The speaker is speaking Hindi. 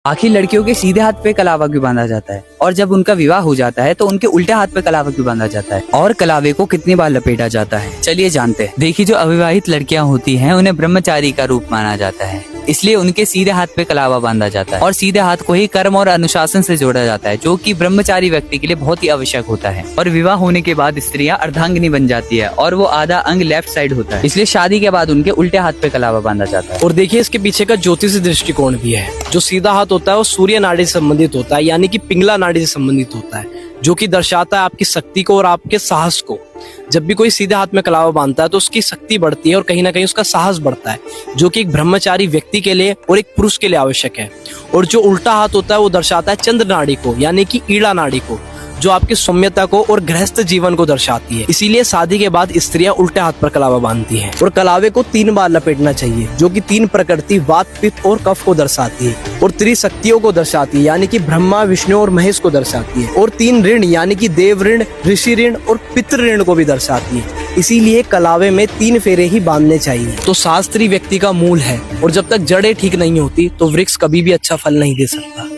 आखिर लड़कियों के सीधे हाथ पे कलावा क्यों बांधा जाता है, और जब उनका विवाह हो जाता है तो उनके उल्टे हाथ पे कलावा क्यों बांधा जाता है, और कलावे को कितनी बार लपेटा जाता है, चलिए जानते हैं। देखिए, जो अविवाहित लड़कियां होती हैं उन्हें ब्रह्मचारी का रूप माना जाता है, इसलिए उनके सीधे हाथ पे कलावा बांधा जाता है, और सीधे हाथ को ही कर्म और अनुशासन से जोड़ा जाता है, जो कि ब्रह्मचारी व्यक्ति के लिए बहुत ही आवश्यक होता है। और विवाह होने के बाद स्त्रियां अर्धांगिनी बन जाती है और वो आधा अंग लेफ्ट साइड होता है, इसलिए शादी के बाद उनके उल्टे हाथ पे कलावा बांधा जाता है। और देखिए, इसके पीछे का ज्योतिषी दृष्टिकोण भी है। जो सीधा हाथ होता है वो सूर्य नाड़ी से संबंधित होता है, यानी कि पिंगला नाड़ी से संबंधित होता है, जो कि दर्शाता है आपकी शक्ति को और आपके साहस को। जब भी कोई सीधे हाथ में कलावा बांधता है तो उसकी शक्ति बढ़ती है और कहीं ना कहीं उसका साहस बढ़ता है, जो कि एक ब्रह्मचारी व्यक्ति के लिए और एक पुरुष के लिए आवश्यक है। और जो उल्टा हाथ होता है वो दर्शाता है चंद्र नाड़ी को, यानी कि ईड़ा नाड़ी को, जो आपकी सौम्यता को और गृहस्थ जीवन को दर्शाती है। इसीलिए शादी के बाद स्त्रियां उल्टे हाथ पर कलावा बांधती हैं। और कलावे को 3 बार लपेटना चाहिए, जो कि 3 प्रकृति वात, पित्त और कफ को दर्शाती है, और त्रिशक्तियों को दर्शाती है, यानी कि ब्रह्मा, विष्णु और महेश को दर्शाती है। और 3 ऋण, यानी कि देव ऋण, ऋषि ऋण और पितृ ऋण को भी दर्शाती है। इसीलिए कलावे में 3 फेरे ही बांधने चाहिए। तो शास्त्री व्यक्ति का मूल है, और जब तक जड़ें ठीक नहीं होती तो वृक्ष कभी भी अच्छा फल नहीं दे सकता।